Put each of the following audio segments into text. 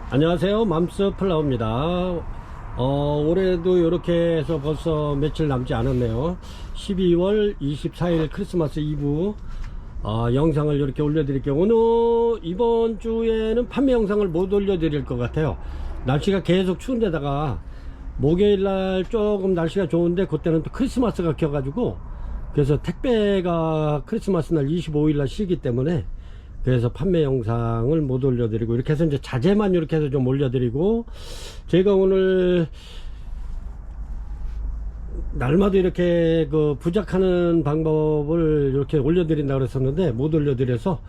안녕하세요, 맘스 플라워입니다. 올해도 이렇게 해서 벌써 며칠 남지 않았네요. 12월 24일 크리스마스 이브 영상을 이렇게 올려드릴게요. 이번 주에는 판매 영상을 못 올려드릴 것 같아요. 날씨가 계속 추운데다가 목요일날 조금 날씨가 좋은데 그때는 또 크리스마스가 껴가지고, 그래서 택배가 크리스마스 날 25일날 쉬기 때문에 그래서 판매 영상을 못 올려드리고, 이렇게 해서 이제 자재만 이렇게 해서 좀 올려드리고, 제가 오늘 날마다 이렇게 그 부작하는 방법을 이렇게 올려드린다 그랬었는데 못 올려드려서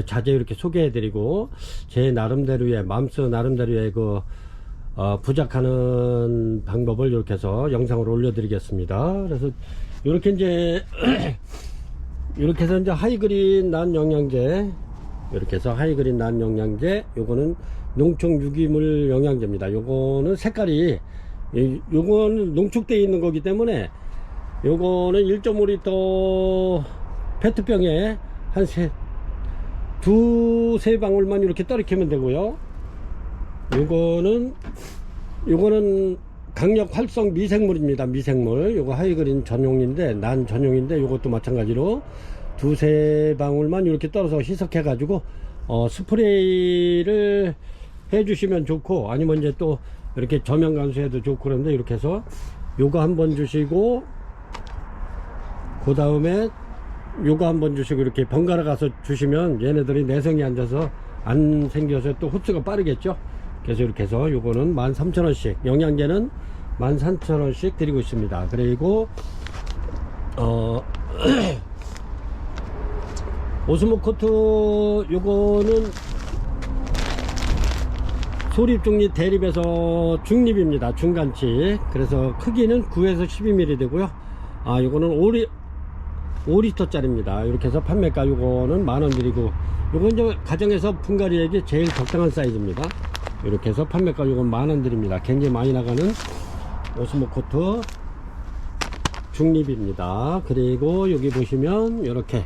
자재 이렇게 소개해드리고, 제 나름대로의 맘스 나름대로의 그 부작하는 방법을 이렇게 해서 영상으로 올려드리겠습니다. 그래서 이렇게 이제 이렇게 해서 이제 하이그린 난 영양제, 이렇게 해서 하이그린 난 영양제, 요거는 농축 유기물 영양제입니다. 요거는 색깔이, 요거는 농축되어 있는 거기 때문에 요거는 1.5리터 페트병에 한 두세 방울만 이렇게 떨어뜨리면 되고요. 요거는 강력 활성 미생물입니다. 미생물. 요거 하이그린 전용인데, 난 전용인데, 요것도 마찬가지로 두세 방울만 이렇게 떨어서 희석해 가지고 스프레이를 해 주시면 좋고, 아니면 이제 또 이렇게 저면 간수해도 좋고, 그런데 이렇게 해서 요거 한번 주시고, 그 다음에 요거 한번 주시고, 이렇게 번갈아 가서 주시면 얘네들이 내성이 앉아서 안 생겨서 또 흡수가 빠르겠죠. 그래서 이렇게 해서 요거는 13,000원씩, 영양제는 13,000원씩 드리고 있습니다. 그리고 오스모코트, 요거는 소립, 중립, 대립에서 중립입니다. 중간치. 그래서 크기는 9에서 12mm 되고요. 요거는 5리터 짜리입니다. 이렇게 해서 판매가 요거는 만원 드리고, 요건 이제 가정에서 분갈이에게 제일 적당한 사이즈입니다. 이렇게 해서 판매가 요건 만원 드립니다. 굉장히 많이 나가는 오스모코트 중립입니다. 그리고 여기 보시면 이렇게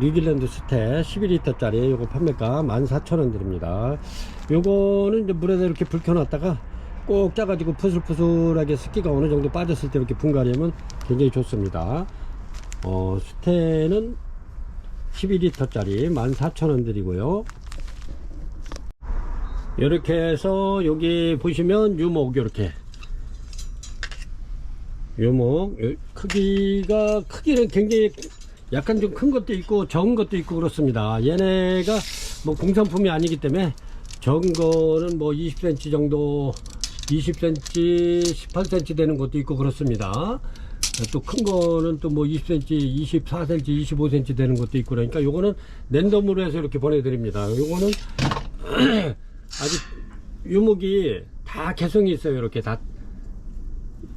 뉴질랜드 스테 11리터 짜리 요거 판매가 14,000원 드립니다. 요거는 이제 물에다 이렇게 불 켜놨다가 꼭 짜가지고 푸슬푸슬하게 습기가 어느 정도 빠졌을 때 이렇게 분갈이하면 굉장히 좋습니다. 스테는 12리터 짜리 14,000원 드리고요. 이렇게 해서 여기 보시면 유목, 이렇게 유목 크기는 굉장히 약간 좀 큰 것도 있고 적은 것도 있고 그렇습니다. 얘네가 뭐 공산품이 아니기 때문에 적은 거는 뭐 20cm 정도, 20cm 18cm 되는 것도 있고 그렇습니다. 또 큰 거는 또 뭐 20cm 24cm 25cm 되는 것도 있고, 그러니까 요거는 랜덤으로 해서 이렇게 보내드립니다. 요거는 아직 유목이 다 개성이 있어요. 이렇게 다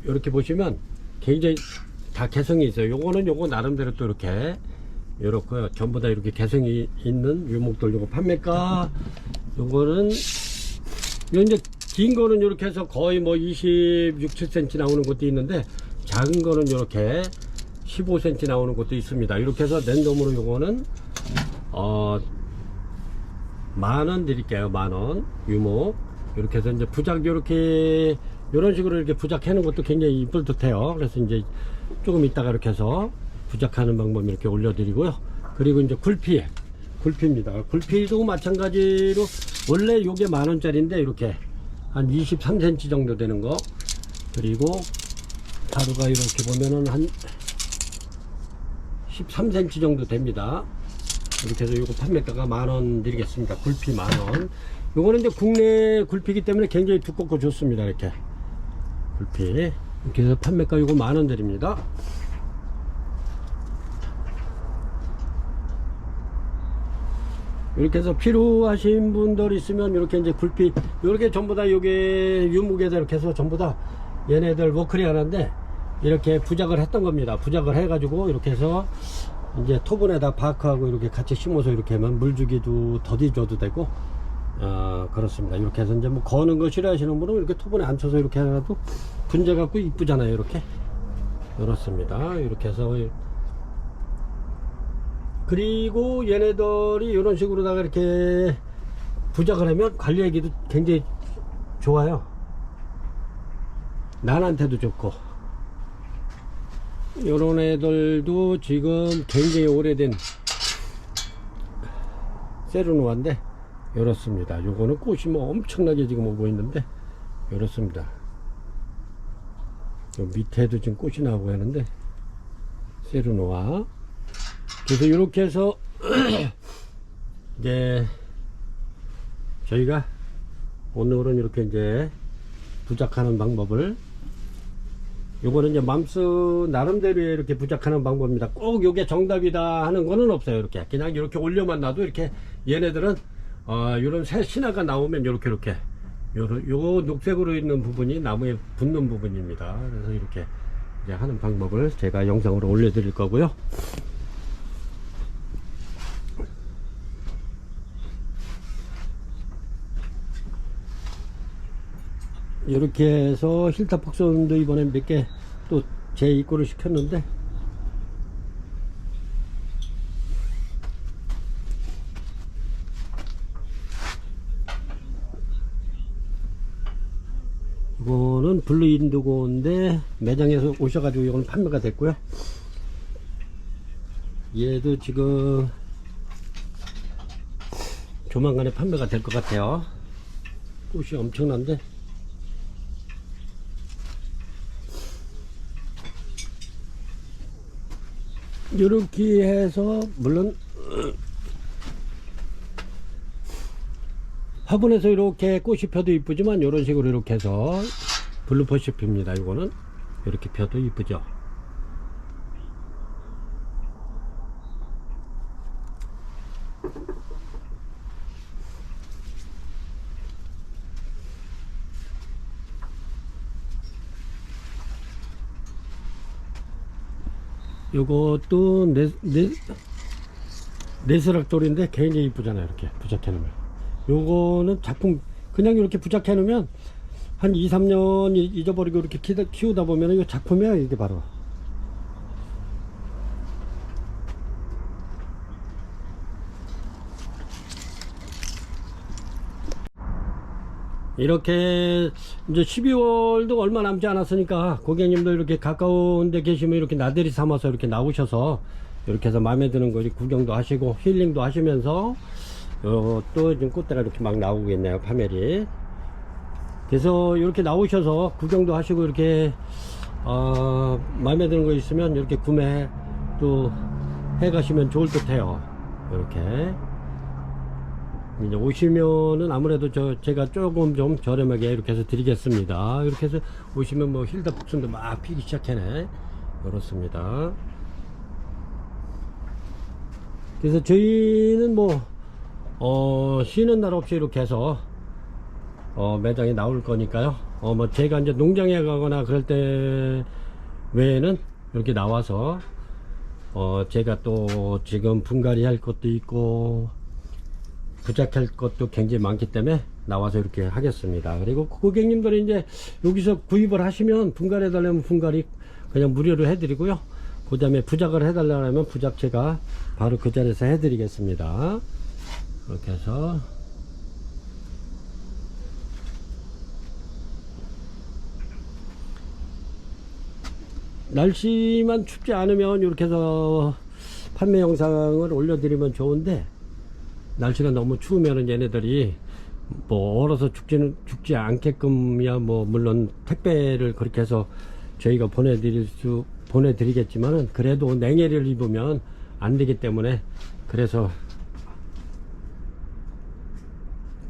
이렇게 보시면 굉장히 다 개성이 있어요. 요거는 요거 나름대로 또 이렇게 전부 다 이렇게 개성이 있는 유목들. 요거 판매가 요거는 이제 긴 거는 이렇게 해서 거의 뭐 26, 7cm 나오는 것도 있는데, 작은 거는 이렇게 15cm 나오는 것도 있습니다. 이렇게 해서 랜덤으로 요거는 만원 드릴게요. 만원 유목. 이렇게 해서 이제 부작, 이렇게 이런 식으로 이렇게 부작하는 것도 굉장히 이쁠 듯해요. 그래서 이제 조금 이따가 이렇게 해서 부작하는 방법 이렇게 올려드리고요. 그리고 이제 굴피입니다. 굴피도 마찬가지로 원래 요게 만원짜리인데 이렇게 한 23cm 정도 되는 거, 그리고 가루가 이렇게 보면은 한 13cm 정도 됩니다. 이렇게 해서 요거 판매가가 만원 드리겠습니다. 굴피 만원. 요거는 이제 국내 굴피기 때문에 굉장히 두껍고 좋습니다. 이렇게 굴피. 이렇게 해서 판매가 요거 만원 드립니다. 이렇게 해서 필요하신 분들 있으면 이렇게 이제 굴피, 요렇게 전부 다 요게 유목에다 이렇게 해서 전부 다 얘네들 워크리 하나인데 이렇게 부작을 했던 겁니다. 부작을 해가지고 이렇게 해서 이제 토분에다 바크하고 이렇게 같이 심어서 이렇게 하면 물 주기도 더디 줘도 되고, 그렇습니다. 이렇게 해서 이제 뭐 거는 거 싫어하시는 분은 이렇게 토분에 앉혀서 이렇게 해놔도 분재 갖고 이쁘잖아요. 이렇게. 그렇습니다. 이렇게 해서. 그리고 얘네들이 이런 식으로다가 이렇게 부작을 하면 관리하기도 굉장히 좋아요. 난한테도 좋고. 요런 애들도 지금 굉장히 오래된 세르노아인데 이렇습니다. 요거는 꽃이 뭐 엄청나게 지금 오고 있는데 이렇습니다. 요 밑에도 지금 꽃이 나오고 하는데 세르노아. 그래서 이렇게 해서 이제 저희가 오늘은 이렇게 이제 부작하는 방법을, 요거는 이제 맘스 나름대로 이렇게 부작하는 방법입니다. 꼭 요게 정답이다 하는 거는 없어요. 이렇게 그냥 이렇게 올려만 놔도 이렇게 얘네들은 요런 새 신화가 나오면 요렇게 요 녹색으로 있는 부분이 나무에 붙는 부분입니다. 그래서 이렇게 이제 하는 방법을 제가 영상으로 올려 드릴 거고요. 이렇게 해서 힐타 폭선도 이번에 몇 개 또 재입고를 시켰는데, 이거는 블루 인디고인데 매장에서 오셔가지고 이거는 판매가 됐고요. 얘도 지금 조만간에 판매가 될 것 같아요. 꽃이 엄청난데, 이렇게 해서 물론 화분에서 이렇게 꽃이 펴도 이쁘지만 이런 식으로 이렇게 해서 블루퍼시피입니다. 이거는 이렇게 펴도 이쁘죠. 요것도 네스락돌인데 굉장히 이쁘잖아요. 이렇게 부착해 놓으면. 요거는 작품 그냥 이렇게 부착해 놓으면 한 2, 3년 잊어버리고 이렇게 키우다 보면 이거 작품이야. 이게 바로 이렇게 이제 12월도 얼마 남지 않았으니까 고객님도 이렇게 가까운 데 계시면 이렇게 나들이 삼아서 이렇게 나오셔서 이렇게 해서 마음에 드는 거 구경도 하시고 힐링도 하시면서 또 지금 꽃대가 이렇게 막 나오고 있네요. 파멜이. 그래서 이렇게 나오셔서 구경도 하시고 이렇게 마음에 드는 거 있으면 이렇게 구매 또 해 가시면 좋을 듯 해요. 이렇게 이제 오시면은 아무래도 제가 조금 좀 저렴하게 이렇게 해서 드리겠습니다. 이렇게 해서 오시면 뭐 힐다 복순도 막 피기 시작하네. 그렇습니다. 그래서 저희는 뭐 쉬는 날 없이 이렇게 해서 매장에 나올 거니까요. 뭐 제가 이제 농장에 가거나 그럴 때 외에는 이렇게 나와서 제가 또 지금 분갈이 할 것도 있고 부착할 것도 굉장히 많기 때문에 나와서 이렇게 하겠습니다. 그리고 고객님들이 이제 여기서 구입을 하시면 분갈이 해달라면 분갈이 그냥 무료로 해드리고요. 그 다음에 부작을 해달라면 부작 제가 바로 그 자리에서 해드리겠습니다. 이렇게 해서 날씨만 춥지 않으면 이렇게 해서 판매 영상을 올려드리면 좋은데, 날씨가 너무 추우면은 얘네들이 뭐 얼어서 죽지 않게끔이야 뭐 물론 택배를 그렇게 해서 저희가 보내드리겠지만은 그래도 냉해를 입으면 안 되기 때문에, 그래서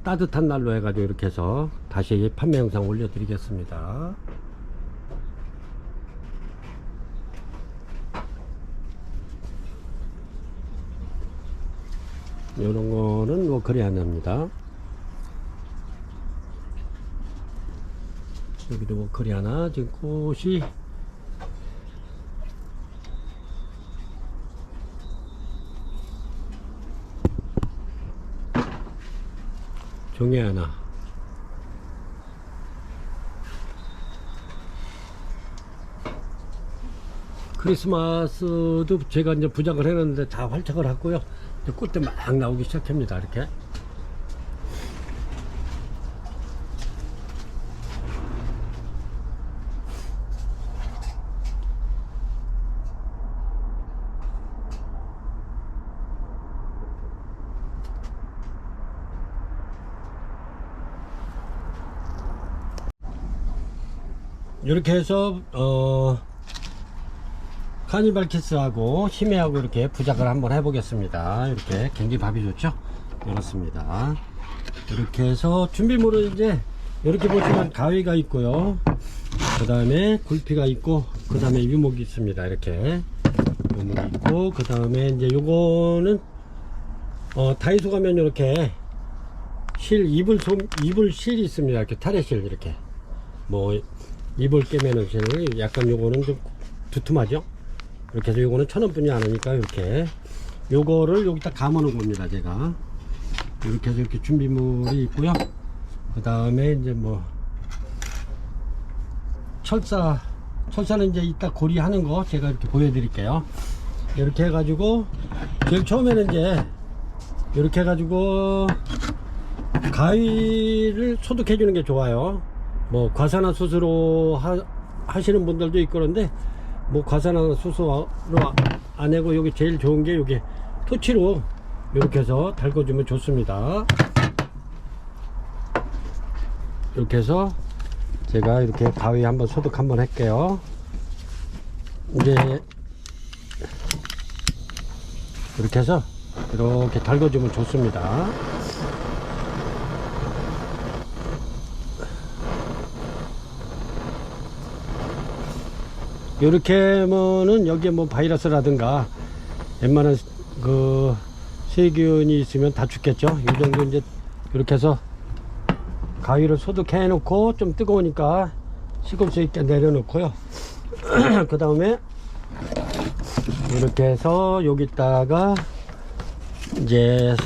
따뜻한 날로 해가지고 이렇게 해서 다시 판매 영상 올려드리겠습니다. 요런 거는 뭐 코리아나입니다. 여기도 뭐 코리아나 지금 꽃이 종이 하나, 크리스마스도 제가 이제 부작을 해놨는데 다 활착을 했고요. 꽃대 막 나오기 시작합니다. 이렇게 이렇게 해서 카니발 키스하고 히메하고 이렇게 부작을 한번 해보겠습니다. 이렇게 굉장히 밥이 좋죠? 이렇습니다. 이렇게 해서 준비물은 이제 이렇게 보시면 가위가 있고요, 그 다음에 굴피가 있고, 그 다음에 유목이 있습니다. 이렇게 유목이 있고, 그 다음에 이제 요거는 다이소 가면 이렇게 이불 실이 있습니다. 이렇게 타레실, 이렇게 뭐 이불 깨매는 실, 약간 요거는 좀 두툼하죠. 이렇게 해서 요거는 1,000원뿐이 안 하니까 이렇게 요거를 여기다 감아 놓은 겁니다. 제가 이렇게 해서 이렇게 준비물이 있고요. 그 다음에 이제 뭐 철사는 이제 이따 고리하는 거 제가 이렇게 보여드릴게요. 이렇게 해가지고 제일 처음에는 이제 이렇게 해가지고 가위를 소독해 주는 게 좋아요. 뭐 과산화수소로 하시는 분들도 있고, 그런데 뭐 과산화수소로 안 하고 여기 제일 좋은 게 여기 토치로 이렇게 해서 달궈주면 좋습니다. 이렇게 해서 제가 이렇게 가위 한번 소독 한번 할게요. 이제 이렇게 해서 이렇게 달궈주면 좋습니다. 이렇게 하면은 여기에 뭐 바이러스라든가 웬만한 그 세균이 있으면 다 죽겠죠. 이 정도 이제 이렇게 해서 가위를 소독해 놓고, 좀 뜨거우니까 식을 수 있게 내려놓고요. 그 다음에 이렇게 해서 여기다가 이제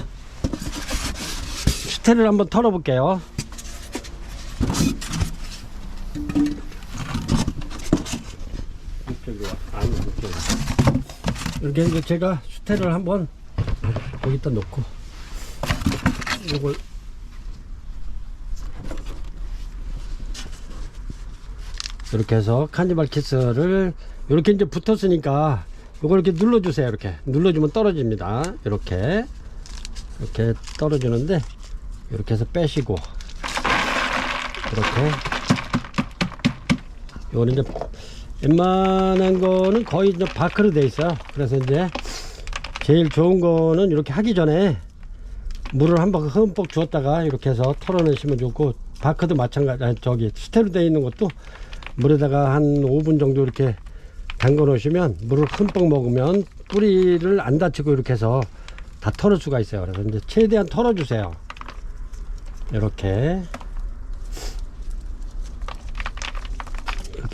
수태를 한번 털어 볼게요. 이렇게 이제 제가 수태를 한번 여기다 놓고, 이걸 이렇게 해서 카니발 키스를 이렇게 이제 붙었으니까 이걸 이렇게 눌러주세요. 이렇게 눌러주면 떨어집니다. 이렇게 떨어지는데, 이렇게 해서 빼시고, 이렇게 이거는 이제 웬만한 거는 거의 이제 바크로 돼 있어요. 그래서 이제 제일 좋은 거는 이렇게 하기 전에 물을 한번 흠뻑 주었다가 이렇게 해서 털어내시면 좋고, 바크도 마찬가지. 저기 스테로 되어 있는 것도 물에다가 한 5분 정도 이렇게 담궈 놓으시면, 물을 흠뻑 먹으면 뿌리를 안 다치고 이렇게 해서 다 털을 수가 있어요. 그래서 이제 최대한 털어 주세요. 이렇게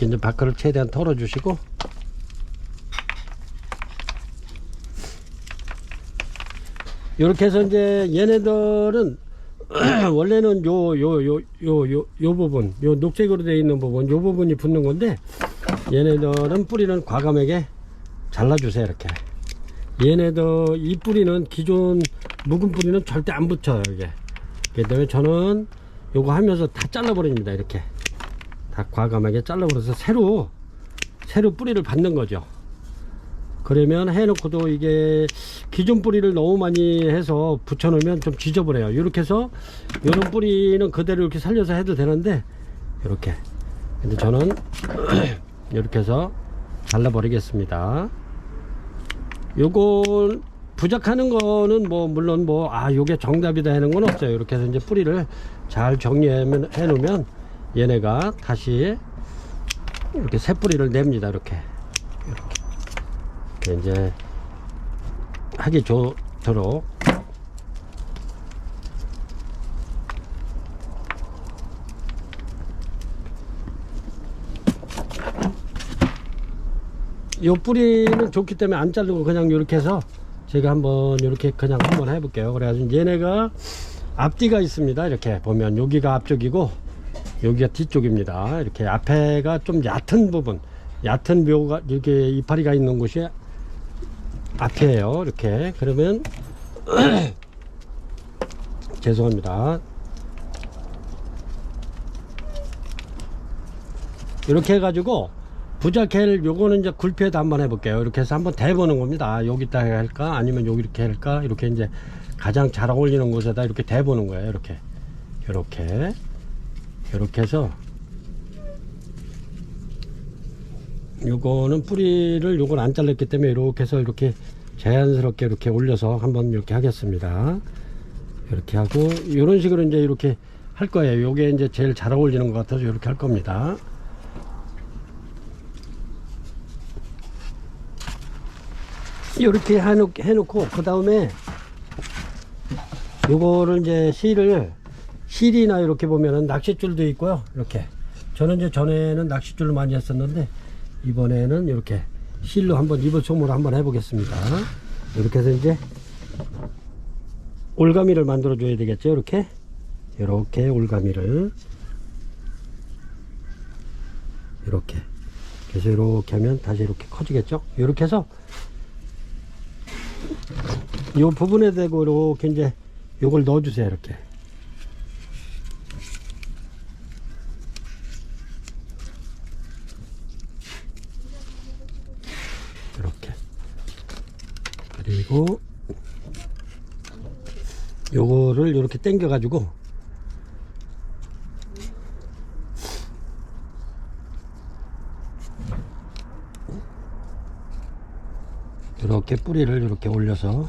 이제 바크를 최대한 털어 주시고, 이렇게 해서 이제 얘네들은 원래는 요 부분, 요 녹색으로 되어 있는 부분, 요 부분이 붙는 건데, 얘네들은 뿌리는 과감하게 잘라주세요. 이렇게 얘네들 이 뿌리는 기존 묵은 뿌리는 절대 안 붙여요. 이게 그렇기 때문에 저는 요거 하면서 다 잘라버립니다. 이렇게 다 과감하게 잘라버려서 새로 뿌리를 받는 거죠. 그러면 해놓고도 이게 기존 뿌리를 너무 많이 해서 붙여놓으면 좀 지저분해요. 이렇게 해서 이런 뿌리는 그대로 이렇게 살려서 해도 되는데, 이렇게. 근데 저는 이렇게 해서 잘라버리겠습니다. 요거 부작하는 거는 뭐 물론 뭐 요게 정답이다 하는 건 없어요. 이렇게 해서 이제 뿌리를 잘 정리해 놓으면 얘네가 다시 이렇게 새 뿌리를 냅니다. 이렇게 이제 하기 좋도록 요 뿌리는 좋기 때문에 안 자르고 그냥 이렇게 해서 제가 한번 이렇게 그냥 한번 해볼게요. 그래가지고 얘네가 앞뒤가 있습니다. 이렇게 보면 여기가 앞쪽이고 여기가 뒤쪽입니다. 이렇게 앞에가 좀 얕은 부분, 얕은 묘가 이렇게 이파리가 있는 곳이 앞이에요. 이렇게. 그러면 죄송합니다. 이렇게 해가지고 부자켈 요거는 이제 굴피에다 한번 해볼게요. 이렇게 해서 한번 대보는 겁니다. 여기다 할까 아니면 여기 이렇게 할까, 이렇게 이제 가장 잘 어울리는 곳에다 이렇게 대보는 거예요. 이렇게 해서 요거는 뿌리를 요걸 안 잘랐기 때문에 이렇게 해서 이렇게 자연스럽게 이렇게 올려서 한번 이렇게 하겠습니다. 이렇게 하고 이런 식으로 이제 이렇게 할 거예요. 요게 이제 제일 잘 어울리는 것 같아서 이렇게 할 겁니다. 이렇게 해놓고 그 다음에 요거를 이제 실이나 이렇게 보면은 낚싯줄도 있고요. 이렇게 저는 이제 전에는 낚싯줄로 많이 했었는데 이번에는 이렇게 실로 한번 입을솜으로 한번 해보겠습니다. 이렇게 해서 이제 올가미를 만들어 줘야 되겠죠. 이렇게 올가미를 이렇게 그래서 이렇게 하면 다시 이렇게 커지겠죠. 이렇게 해서 요 부분에 대고 이렇게 이제 요걸 넣어 주세요. 이렇게 그리고 요거를 이렇게 당겨 가지고 이렇게 뿌리를 이렇게 올려서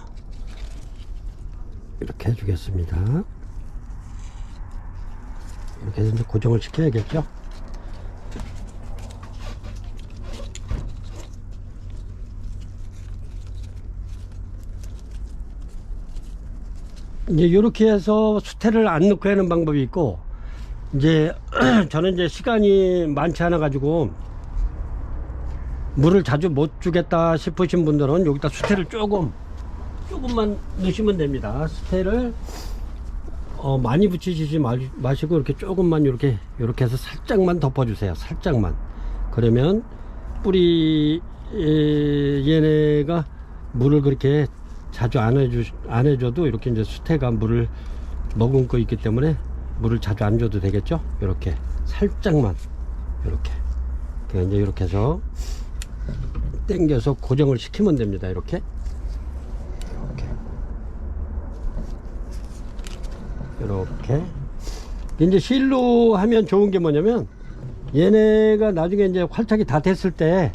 이렇게 해주겠습니다. 이렇게 해서 이제 고정을 시켜야겠죠. 이제 이렇게 해서 수태를 안 넣고 하는 방법이 있고, 이제 저는 이제 시간이 많지 않아 가지고 물을 자주 못 주겠다 싶으신 분들은 여기다 수태를 조금만 넣으시면 됩니다. 수태를 많이 붙이시지 마시고 이렇게 조금만 이렇게 해서 살짝만 덮어주세요. 살짝만. 그러면 뿌리 얘네가 물을 그렇게 자주 안 해줘도 이렇게 이제 수태가 물을 머금고 있기 때문에 물을 자주 안 줘도 되겠죠. 이렇게 살짝만 이렇게 이제 이렇게 해서 당겨서 고정을 시키면 됩니다. 이렇게 이제 실로 하면 좋은 게 뭐냐면 얘네가 나중에 이제 활착이 다 됐을 때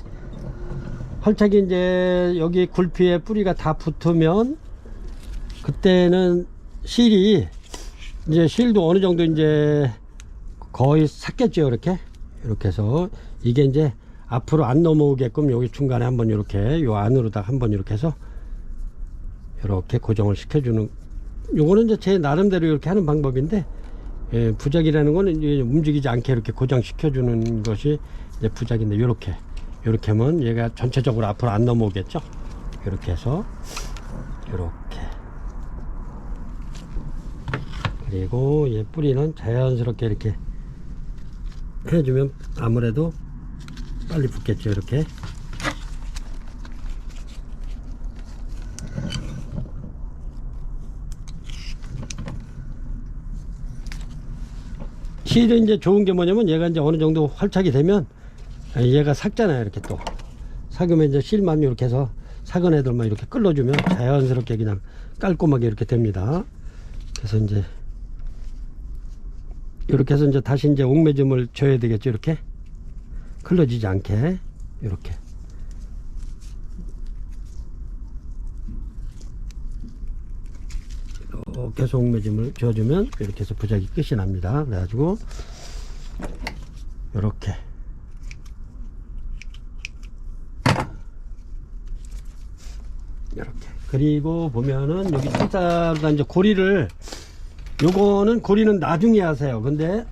활착이 이제 여기 굴피에 뿌리가 다 붙으면 그때는 실이 이제 실도 어느 정도 이제 거의 삭겠죠. 이렇게 해서 이게 이제 앞으로 안 넘어오게끔 여기 중간에 한번 이렇게 요 안으로다가 한번 이렇게 해서 이렇게 고정을 시켜주는, 요거는 이제 제 나름대로 이렇게 하는 방법인데, 예, 부작이라는 거는 이제 움직이지 않게 이렇게 고정시켜주는 것이 이제 부작인데, 요렇게 하면 얘가 전체적으로 앞으로 안 넘어오겠죠. 이렇게 해서 이렇게, 그리고 얘 뿌리는 자연스럽게 이렇게 해주면 아무래도 빨리 붙겠죠. 이렇게 실은 이제 좋은 게 뭐냐면 얘가 이제 어느 정도 활착이 되면 얘가 삭잖아요. 이렇게 또 삭으면 이제 실만 이렇게 해서 삭은 애들만 이렇게 끌어주면 자연스럽게 그냥 깔끔하게 이렇게 됩니다. 그래서 이제 이렇게 해서 이제 다시 이제 옥매줌을 줘야 되겠죠. 이렇게 흘러지지 않게 이렇게 계속 옥매줌을 줘주면 이렇게 해서 부작이 끝이 납니다. 그래가지고 이렇게 그리고 보면은 여기 철사가 이제 고리를, 요거는 고리는 나중에 하세요. 근데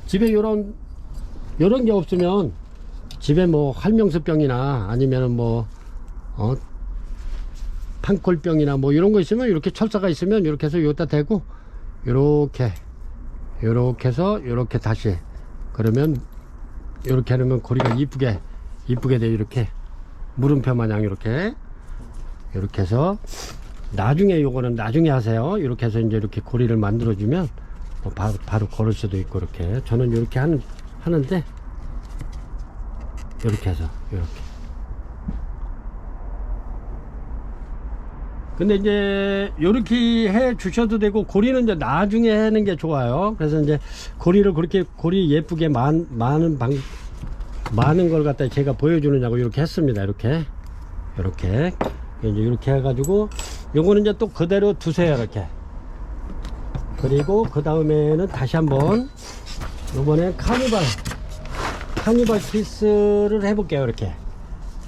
집에 요런 게 없으면 집에 뭐 활명수병이나 아니면은 뭐 판콜병이나 뭐 이런 거 있으면 이렇게 철사가 있으면 이렇게 해서 여기다 대고 이렇게 해서 이렇게 다시, 그러면 이렇게 하면 고리가 이쁘게 돼요. 이렇게 물음표 마냥 이렇게 해서 나중에, 요거는 나중에 하세요. 이렇게 해서 이제 이렇게 고리를 만들어 주면 뭐 바로 걸을 수도 있고, 이렇게 저는 이렇게 하는데 이렇게 해서 이렇게. 근데 이제 이렇게 해 주셔도 되고, 고리는 이제 나중에 하는 게 좋아요. 그래서 이제 고리를 그렇게 고리 예쁘게 많은 많은 걸 갖다 제가 보여주느냐고 이렇게 했습니다. 이렇게 이제 이렇게 해가지고 요거는 이제 또 그대로 두세요. 이렇게. 그리고 그 다음에는 다시 한번 요번에 카니발 키스를 해볼게요. 이렇게.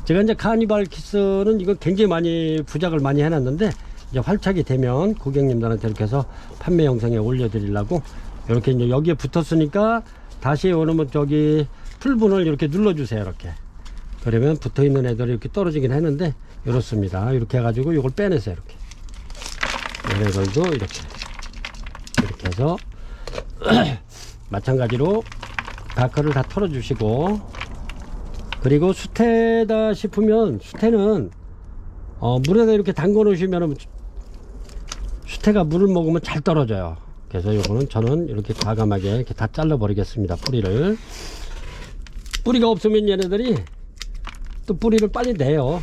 제가 이제 카니발 키스는 이거 굉장히 많이 부작을 많이 해놨는데 이제 활착이 되면 고객님들한테 이렇게 해서 판매 영상에 올려드리려고 이렇게 이제 여기에 붙었으니까 다시 오르면 저기 풀분을 이렇게 눌러주세요. 이렇게. 그러면 붙어있는 애들이 이렇게 떨어지긴 했는데 이렇습니다. 이렇게 해가지고 이걸 빼내세요. 이렇게. 얘네들도 이렇게 해서 마찬가지로 바크를 다 털어주시고, 그리고 수태다 싶으면 수태는 물에다 이렇게 담궈 놓으시면 수태가 물을 먹으면 잘 떨어져요. 그래서 요거는 저는 이렇게 과감하게 이렇게 다 잘라 버리겠습니다. 뿌리가 없으면 얘네들이 또 뿌리를 빨리 내요.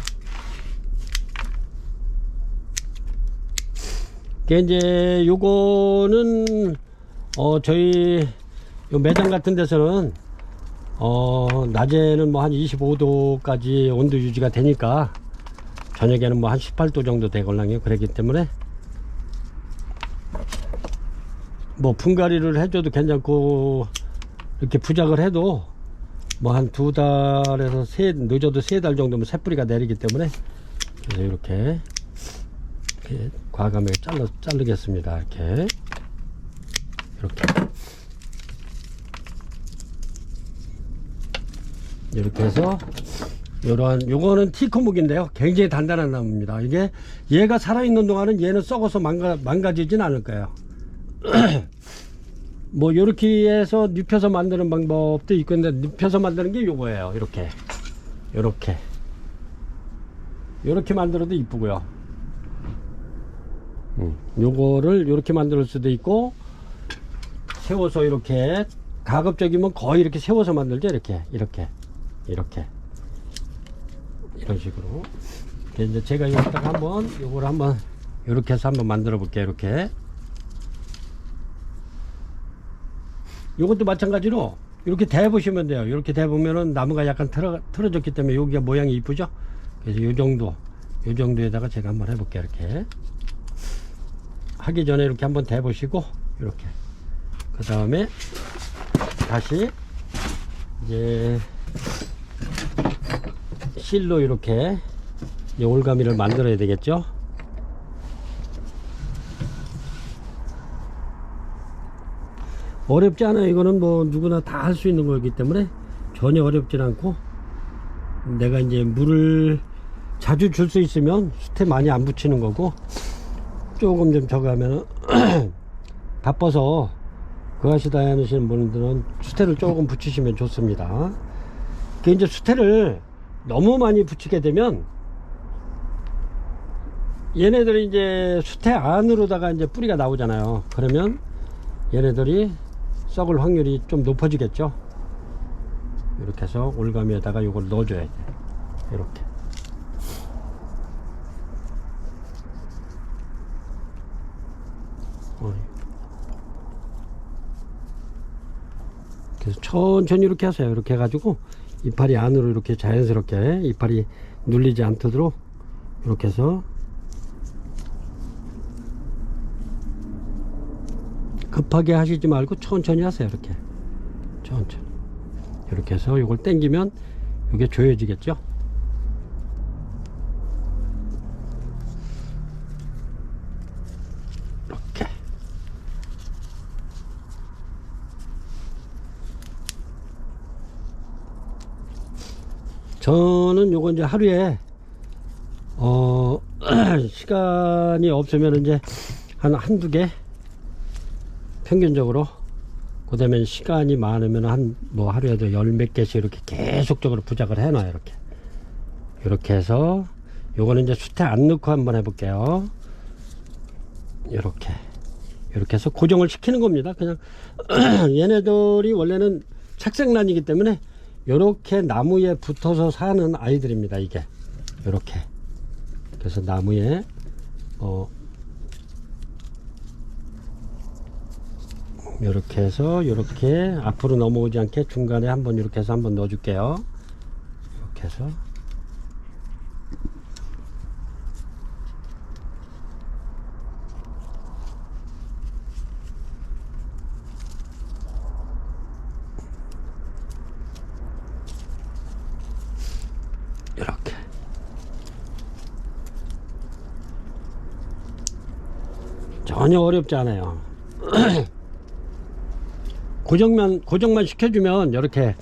이제 요거는 저희 요 매장 같은 데서는 낮에는 뭐 한 25도까지 온도 유지가 되니까 저녁에는 뭐 한 18도 정도 되걸랑요. 그렇기 때문에 뭐 분갈이를 해줘도 괜찮고 이렇게 부작을 해도 뭐 한 2달에서 늦어도 3달 정도면 새뿌리가 내리기 때문에 그래서 이렇게 과감하게 자르겠습니다. 이렇게 해서 요거는 티코묵인데요. 굉장히 단단한 나무입니다. 이게 얘가 살아있는 동안은 얘는 썩어서 망가지진 않을 거예요. 뭐 요렇게 해서 눕혀서 만드는 방법도 있고, 근데 눕혀서 만드는 게 요거예요. 요렇게 만들어도 이쁘고요. 요거를 요렇게 만들 수도 있고, 세워서 이렇게 가급적이면 거의 이렇게 세워서 만들죠. 이렇게 이런 식으로. 이제 제가 여기다가 요거를 한번 요렇게 해서 한번 만들어 볼게요. 요것도 마찬가지로 이렇게 대보시면 돼요. 이렇게 대보면은 나무가 약간 틀어졌기 때문에 여기가 모양이 이쁘죠. 그래서 요 정도에다가 제가 한번 해볼게요. 이렇게 하기 전에 이렇게 한번 대보시고, 이렇게 그 다음에 다시 이제 실로 이렇게 올가미를 만들어야 되겠죠. 어렵지 않아요. 이거는 뭐 누구나 다 할 수 있는 거기 때문에 전혀 어렵진 않고, 내가 이제 물을 자주 줄 수 있으면 수태 많이 안 붙이는 거고, 조금 좀 저거 하면은 바빠서 그거 하시다 하시는 분들은 수태를 조금 붙이시면 좋습니다. 그 이제 수태를 너무 많이 붙이게 되면 얘네들이 이제 수태 안으로다가 이제 뿌리가 나오잖아요. 그러면 얘네들이 썩을 확률이 좀 높아지겠죠. 이렇게 해서 올가미에다가 이걸 넣어줘야 돼. 이렇게. 그래서 천천히 이렇게 하세요. 이렇게 해가지고 이파리 안으로 이렇게 자연스럽게 이파리 눌리지 않도록 이렇게 해서, 급하게 하시지 말고 천천히 하세요. 천천히 이렇게 해서 이걸 당기면 이게 조여지겠죠. 이렇게. 저는 요거 이제 하루에 시간이 없으면 이제 한두 개 평균적으로, 그 다음에 시간이 많으면 뭐 하루에도 10몇 개씩 이렇게 계속적으로 부작을 해놔요. 이렇게 해서 요거는 이제 수태 안 넣고 한번 해볼게요. 이렇게 해서 고정을 시키는 겁니다. 그냥 얘네들이 원래는 착색란이기 때문에 이렇게 나무에 붙어서 사는 아이들입니다. 이게 이렇게. 그래서 나무에 이렇게 해서 이렇게 앞으로 넘어오지 않게 중간에 한번 이렇게 해서 한번 넣어 줄게요. 이렇게 해서 이렇게 전혀 어렵지 않아요. 고정만 시켜주면 이렇게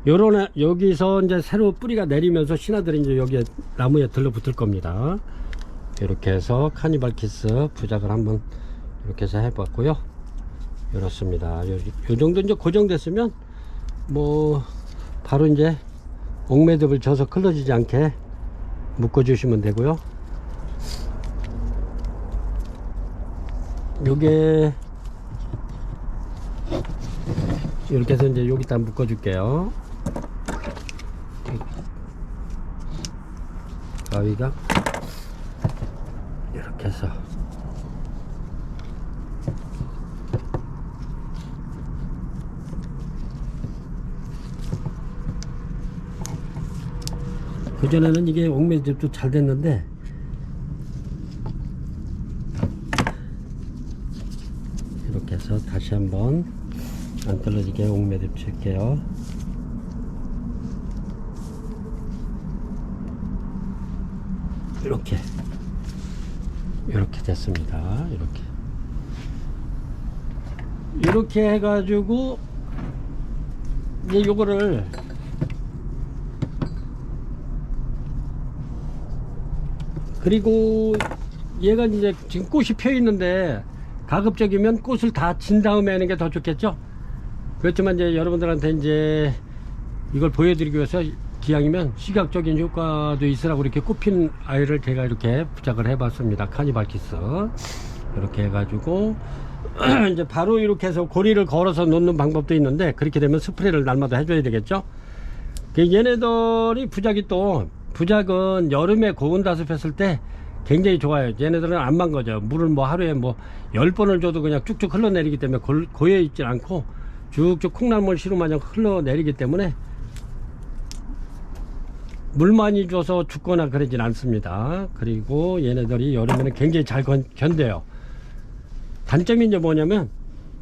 요런 여기서 이제 새로 뿌리가 내리면서 신화들이 이제 여기에 나무에 들러붙을 겁니다. 이렇게 해서 카니발키스 부작을 한번 이렇게 해서 해봤고요. 이렇습니다. 요 정도 이제 고정됐으면 뭐 바로 이제 옥매듭을 져서 클러지지 않게 묶어주시면 되고요. 요게 이렇게 해서 이제 여기다 묶어줄게요. 가위가 이렇게 해서 그전에는 이게 옥매듭도 잘 됐는데 이렇게 해서 다시 한번 안 떨어지게 옥매듭 칠게요. 이렇게 됐습니다. 이렇게 해가지고 이제 요거를 그리고 얘가 이제 지금 꽃이 펴 있는데 가급적이면 꽃을 다 진 다음에 하는 게 더 좋겠죠. 그렇지만 이제 여러분들한테 이제 이걸 보여드리기 위해서 기왕이면 시각적인 효과도 있으라고 이렇게 꽃핀 아이를 제가 이렇게 부착을 해봤습니다. 카니발키스 이렇게 해가지고 이제 바로 이렇게 해서 고리를 걸어서 놓는 방법도 있는데 그렇게 되면 스프레이를 날마다 해줘야 되겠죠. 얘네들이 부작은 여름에 고온 다습했을 때 굉장히 좋아요. 얘네들은 안 망가져요. 물을 뭐 하루에 뭐 10번을 줘도 그냥 쭉쭉 흘러내리기 때문에 고여 있질 않고 쭉쭉 콩나물 시루 마냥 흘러내리기 때문에 물 많이 줘서 죽거나 그러진 않습니다. 그리고 얘네들이 여름에는 굉장히 잘 견뎌요. 단점이 이제 뭐냐면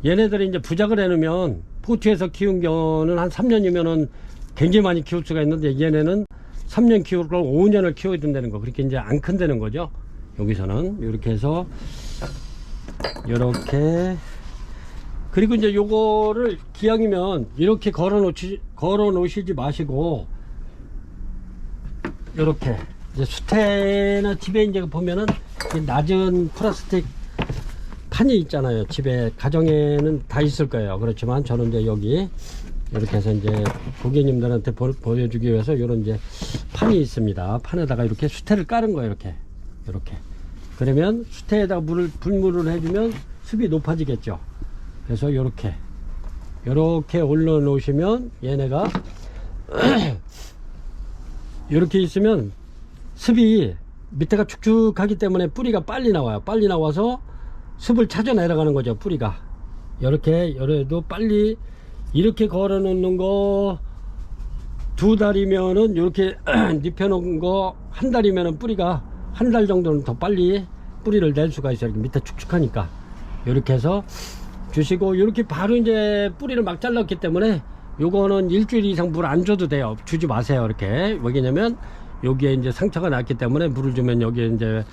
얘네들이 이제 부작을 해놓으면 포트에서 키운 경우는 한 3년이면은 굉장히 많이 키울 수가 있는데 얘네는 3년 키울 걸 5년을 키워야 된다는 거. 그렇게 이제 안 큰다는 거죠. 여기서는 이렇게 해서 이렇게 그리고 이제 요거를 기왕이면 이렇게 걸어 놓으시지 마시고 이렇게 이제 수태나 집에 이제 보면은 낮은 플라스틱 판이 있잖아요. 집에 가정에는 다 있을 거예요. 그렇지만 저는 이제 여기 이렇게 해서 이제 고객님들한테 보여주기 위해서 이런 이제 판이 있습니다. 판에다가 이렇게 수태를 깔은 거예요. 이렇게 그러면 수태에다가 분물을 해주면 습이 높아지겠죠. 그래서 이렇게 올려 놓으시면 얘네가 이렇게 있으면 습이 밑에가 축축하기 때문에 뿌리가 빨리 나와요. 빨리 나와서 습을 찾아 내려가는 거죠. 뿌리가 이렇게 열어도 빨리 이렇게 걸어 놓는 거 2달이면은 이렇게 눕혀 놓은 거 1달이면은 뿌리가 1달 정도는 더 빨리 뿌리를 낼 수가 있어요. 이렇게 밑에 축축하니까 이렇게 해서 주시고 이렇게 바로 이제 뿌리를 막 잘랐기 때문에 요거는 일주일 이상 물 안 줘도 돼요. 주지 마세요. 이렇게 왜냐면 여기에 이제 상처가 났기 때문에 물을 주면 여기에 이제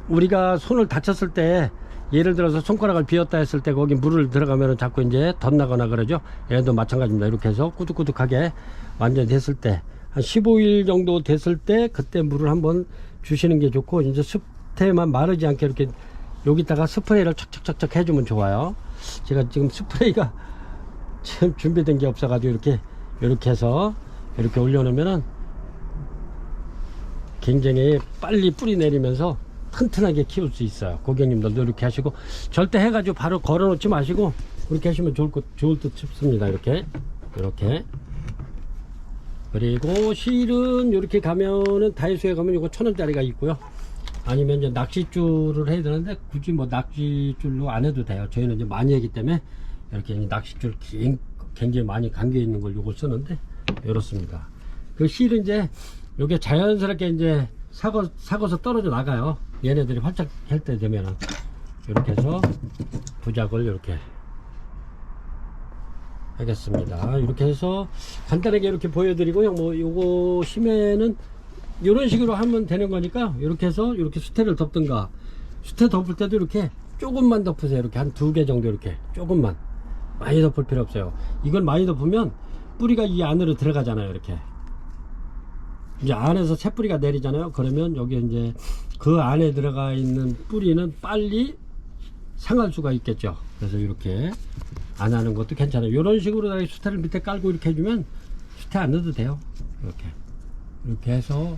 우리가 손을 다쳤을 때 예를 들어서 손가락을 비었다 했을 때 거기 물을 들어가면 자꾸 이제 덧나거나 그러죠. 얘도 마찬가지입니다. 이렇게 해서 꾸둑꾸둑하게 완전히 됐을 때 한 15일 정도 됐을 때 그때 물을 한번 주시는 게 좋고 이제 습태만 마르지 않게 이렇게 여기다가 스프레이를 척척척척 해주면 좋아요. 제가 지금 스프레이가 지금 준비된 게 없어 가지고 이렇게 해서 이렇게 올려놓으면은 굉장히 빨리 뿌리 내리면서 튼튼하게 키울 수 있어요. 고객님들도 이렇게 하시고 절대 해가지고 바로 걸어 놓지 마시고 그렇게 하시면 좋을 듯 싶습니다. 이렇게 그리고 실은 이렇게 가면은 다이소에 가면 이거 1,000원짜리가 있고요. 아니면 이제 낚싯줄을 해야 되는데 굳이 뭐 낚싯줄로 안 해도 돼요. 저희는 이제 많이 하기 때문에 이렇게 낚싯줄 굉장히 많이 감겨 있는 걸 요걸 쓰는데 이렇습니다. 그 실은 이제 요게 자연스럽게 이제 사고서 떨어져 나가요. 얘네들이 활짝 할 때 되면은 이렇게 해서 부작을 이렇게 하겠습니다. 이렇게 해서 간단하게 이렇게 보여드리고요. 뭐 요거 심해는 이런 식으로 하면 되는 거니까 이렇게 해서 이렇게 수태를 덮든가, 수태 덮을 때도 이렇게 조금만 덮으세요. 이렇게 한 2개 정도 이렇게 조금만, 많이 덮을 필요 없어요. 이걸 많이 덮으면 뿌리가 이 안으로 들어가잖아요. 이렇게 이제 안에서 새 뿌리가 내리잖아요. 그러면 여기 이제 그 안에 들어가 있는 뿌리는 빨리 상할 수가 있겠죠. 그래서 이렇게 안 하는 것도 괜찮아요. 이런 식으로 수태를 밑에 깔고 이렇게 해주면 수태 안 넣어도 돼요. 이렇게 해서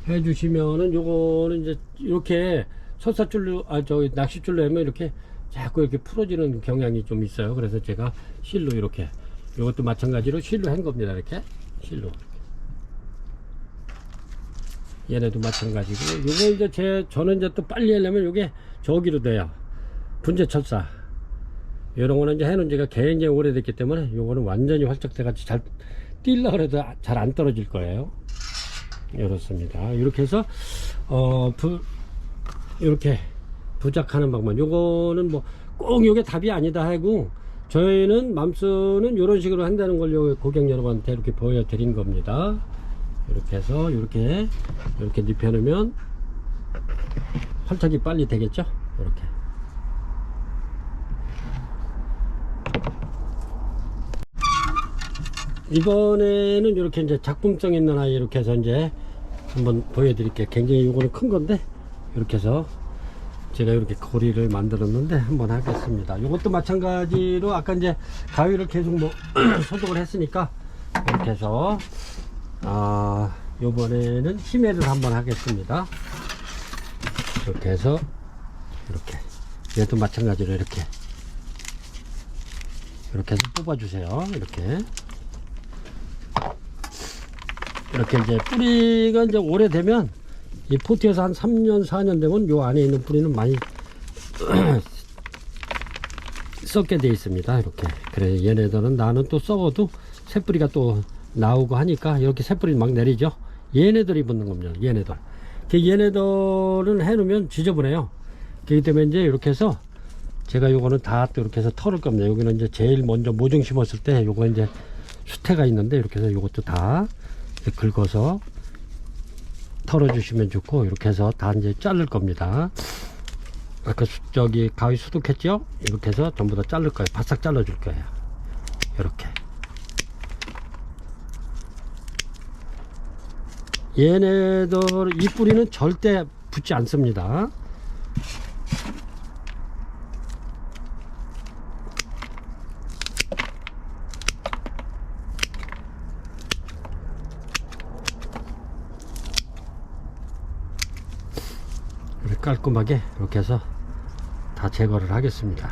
해주시면은 요거는 이제 이렇게 설사줄로 저기 낚싯줄로 하면 이렇게 자꾸 이렇게 풀어지는 경향이 좀 있어요. 그래서 제가 실로 이렇게, 요것도 마찬가지로 실로 한 겁니다. 이렇게 실로. 얘네도 마찬가지고, 요거 이제 저는 이제 또 빨리 하려면 요게 저기로 돼요. 분재철사. 요런 거는 이제 해놓은 지가 굉장히 오래됐기 때문에 요거는 완전히 활짝돼 같이 잘 뛸라 그래도 잘 안 떨어질 거예요. 이렇습니다. 이렇게 해서 이렇게 부작하는 방법. 요거는 뭐 꼭 요게 답이 아니다 하고, 저희는 맘수는 이런 식으로 한다는 걸 요 고객 여러분한테 이렇게 보여드린 겁니다. 이렇게 해서 이렇게 눕혀놓으면 활착이 빨리 되겠죠. 이렇게. 이번에는 이렇게 이제 작품성 있는 아이 이렇게 해서 이제 한번 보여드릴게요. 굉장히 요거는 큰 건데 이렇게 해서 제가 이렇게 고리를 만들었는데 한번 하겠습니다. 요것도 마찬가지로 아까 이제 가위를 계속 뭐 소독을 했으니까 이렇게 해서 요번에는 심해를 한번 하겠습니다. 이렇게 해서 이렇게, 얘도 마찬가지로 이렇게 해서 뽑아주세요. 이렇게 이제 뿌리가 이제 오래되면 이 포트에서 한 3년 4년 되면 요 안에 있는 뿌리는 많이 썩게 되어 있습니다. 이렇게. 그래, 얘네들은 나는 또 썩어도 새 뿌리가 또 나오고 하니까 이렇게 새 뿌리 막 내리죠. 얘네들이 붙는 겁니다. 얘네들은 해놓으면 지저분해요. 그렇기 때문에 이제 이렇게 해서 제가 요거는 다 또 이렇게 해서 털을 겁니다. 여기는 이제 제일 먼저 모종 심었을 때 요거 이제 수태가 있는데 이렇게 해서 요것도 다 긁어서 털어주시면 좋고, 이렇게 해서 다 이제 자를 겁니다. 아까 저기 가위 소독했죠? 이렇게 해서 전부 다 자를 거예요. 바싹 잘라줄 거예요. 이렇게. 얘네들 이 뿌리는 절대 붙지 않습니다. 깔끔하게 이렇게 해서 다 제거를 하겠습니다.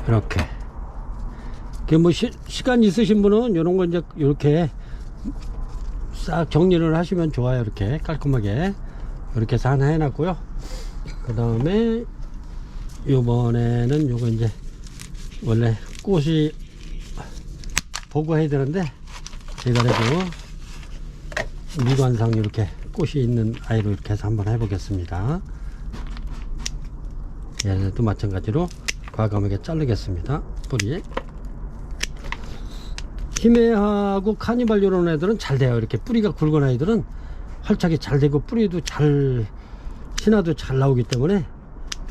이렇게. 뭐 시간 있으신 분은 이런 거 이제 이렇게 싹 정리를 하시면 좋아요. 이렇게 깔끔하게 이렇게 해서 하나 해놨고요. 그 다음에 요번에는 요거 이제 원래 꽃이 보고 해야 되는데 제가 그래도 미관상 이렇게 꽃이 있는 아이로 이렇게 해서 한번 해보겠습니다. 얘네도 마찬가지로 과감하게 자르겠습니다. 뿌리. 히메하고 카니발 이런 애들은 잘 돼요. 이렇게 뿌리가 굵은 아이들은 활착이 잘 되고 뿌리도 잘, 신화도 잘 나오기 때문에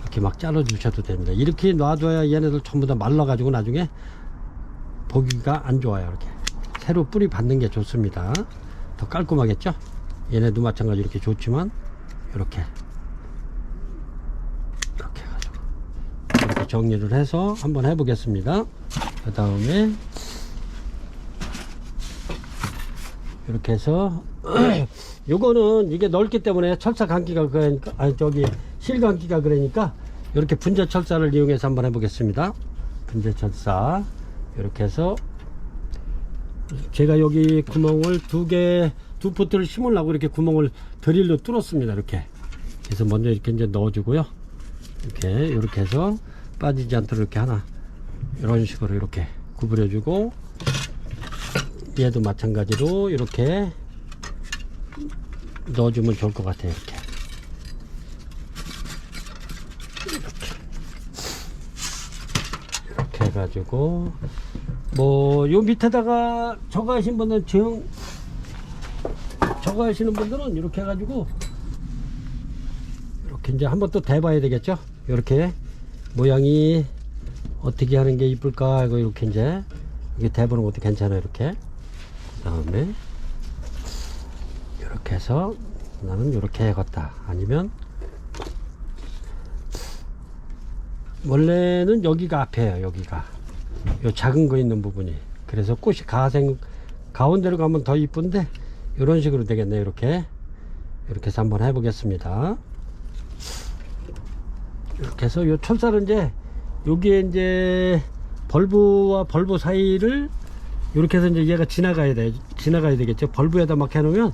이렇게 막 잘라 주셔도 됩니다. 이렇게 놔둬야 얘네들 전부 다 말라 가지고 나중에 보기가 안 좋아요. 이렇게 새로 뿌리 받는 게 좋습니다. 더 깔끔하겠죠? 얘네도 마찬가지로 이렇게 좋지만 이렇게 해가지고 이렇게 정리를 해서 한번 해보겠습니다. 그 다음에 이렇게 해서 요거는 이게 넓기 때문에 철사 감기가 그러니까 아니 저기 실 감기가 그러니까 이렇게 분재 철사를 이용해서 한번 해보겠습니다. 분재 철사 이렇게 해서 제가 여기 구멍을 두 포트를 심으려고 이렇게 구멍을 드릴로 뚫었습니다. 이렇게 그래서 먼저 이렇게 이제 넣어주고요. 이렇게 해서 빠지지 않도록 이렇게 하나 이런 식으로 이렇게 구부려주고, 얘도 마찬가지로 이렇게 넣어주면 좋을 것 같아요. 이렇게 해가지고 뭐 요 밑에다가 저거 하신 분은 저거 하시는 분들은 이렇게 해가지고 이렇게 이제 한번 또 대봐야 되겠죠. 이렇게 모양이 어떻게 하는 게 이쁠까 이거 이렇게 이제 이게 대보는 것도 괜찮아요. 이렇게 그 다음에 이렇게 해서 나는 이렇게 해갔다. 아니면 원래는 여기가 앞에요. 여기가 요 작은 거 있는 부분이, 그래서 꽃이 가운데로 가면 더 이쁜데 이런 식으로 되겠네요. 이렇게 해서 한번 해보겠습니다. 이렇게 해서 요 철사를 이제 여기에 이제 벌브와 벌브 사이를 이렇게 해서 이제 얘가 지나가야 되겠죠. 벌브에다 막 해놓으면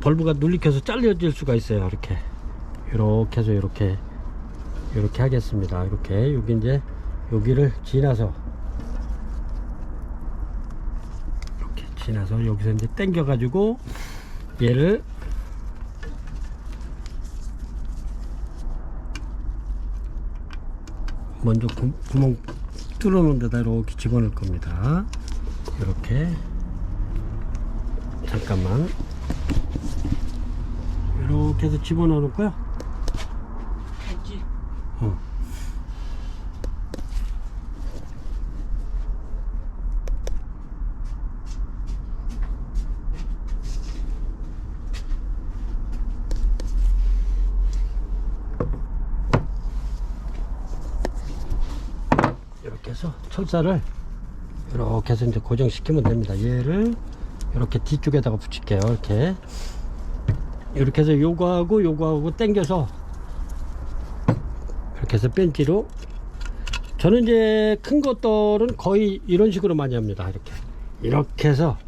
벌브가 눌리켜서 잘려질 수가 있어요. 이렇게 해서 이렇게 하겠습니다. 이렇게 여기 이제 여기를 지나서 여기서 이제 당겨 가지고 얘를 먼저 구멍 뚫어놓은 데다 이렇게 집어넣을 겁니다. 이렇게 잠깐만 이렇게 해서 집어넣어 놓고요. 이렇게 해서 철사를 이렇게 해서 이제 고정시키면 됩니다. 얘를 이렇게 뒤쪽에다가 붙일게요. 이렇게 해서 요거하고 당겨서 이렇게 해서 벤치로, 저는 이제 큰 것들은 거의 이런 식으로 많이 합니다. 이렇게 해서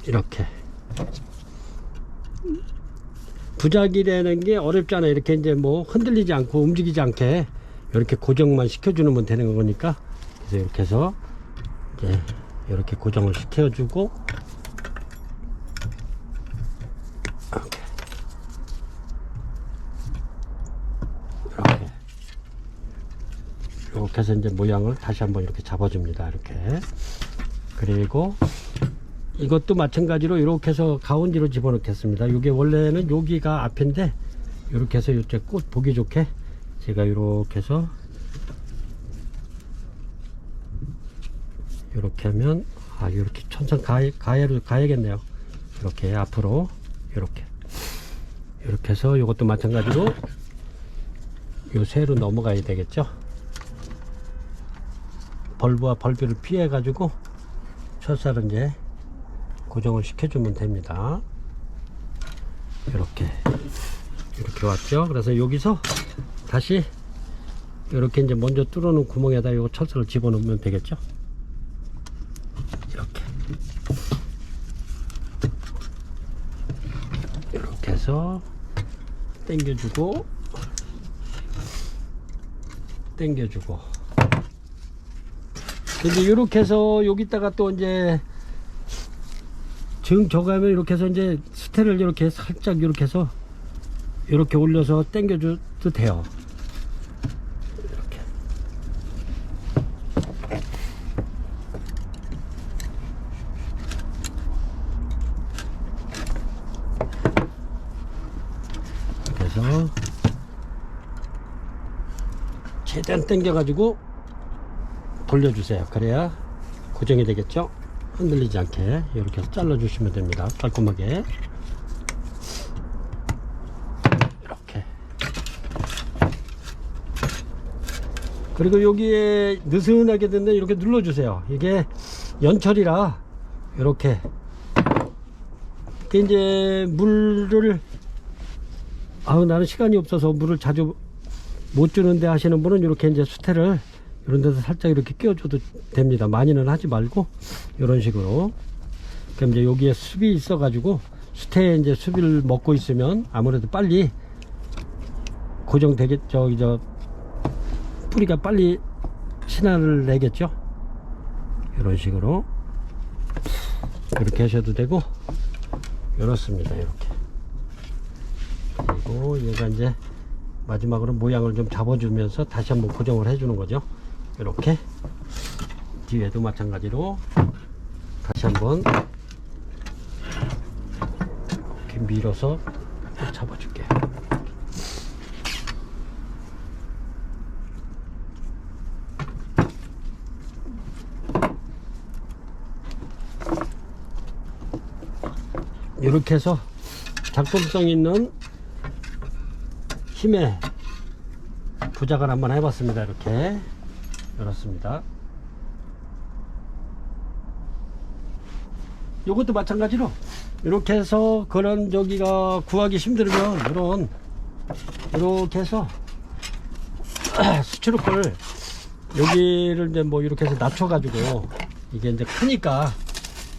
이렇게 부작이라는 게 어렵잖아요. 이렇게 이제 뭐 흔들리지 않고 움직이지 않게 이렇게 고정만 시켜주면 되는 거니까, 그래서 이렇게 해서 이제 이렇게 고정을 시켜주고, 이렇게 해서 이제 모양을 다시 한번 이렇게 잡아줍니다. 이렇게. 그리고 이것도 마찬가지로 이렇게 해서 가운데로 집어넣겠습니다. 이게 원래는 여기가 앞인데 이렇게 해서 이제 꽃 보기 좋게 제가 이렇게 해서 이렇게 하면 이렇게 천천히 가야겠네요. 이렇게 앞으로 이렇게 해서 이것도 마찬가지로 요 새로 넘어가야 되겠죠. 벌브와 벌비를 피해 가지고 철사를 이제 고정을 시켜주면 됩니다. 이렇게 왔죠. 그래서 여기서 다시 이렇게 이제 먼저 뚫어놓은 구멍에다 요 철사를 집어넣으면 되겠죠. 이렇게 해서 당겨주고 근데 이렇게 해서 여기다가 또 이제 저거 하면 이렇게 해서 이제 스테를 이렇게 살짝 이렇게 해서 이렇게 올려서 당겨줘도 돼요. 이렇게 해서 최대한 당겨 가지고 돌려주세요. 그래야 고정이 되겠죠. 흔들리지 않게 이렇게 해서 잘라 주시면 됩니다. 깔끔하게 이렇게 그리고 여기에 느슨하게 된데 이렇게 눌러주세요. 이게 연철이라 이렇게 이제 물을 나는 시간이 없어서 물을 자주 못 주는데 하시는 분은 이렇게 이제 수태를 이런 데서 살짝 이렇게 끼워줘도 됩니다. 많이는 하지 말고 이런 식으로. 그럼 이제 여기에 습이 있어 가지고 수태에 이제 습을 먹고 있으면 아무래도 빨리 고정되겠죠. 뿌리가 빨리 신화를 내겠죠. 이런 식으로 이렇게 하셔도 되고 이렇습니다. 이렇게. 그리고 얘가 이제 마지막으로 모양을 좀 잡아주면서 다시 한번 고정을 해주는 거죠. 이렇게. 뒤에도 마찬가지로 다시 한번 이렇게 밀어서 잡아줄게요. 이렇게 해서 작동성 있는 힘의 부작을 한번 해봤습니다. 이렇게 이렇습니다. 요것도 마찬가지로 이렇게 해서 그런 저기가 구하기 힘들면 이렇게 해서 수치로걸 여기를 이제 뭐 이렇게 해서 낮춰가지고 이게 이제 크니까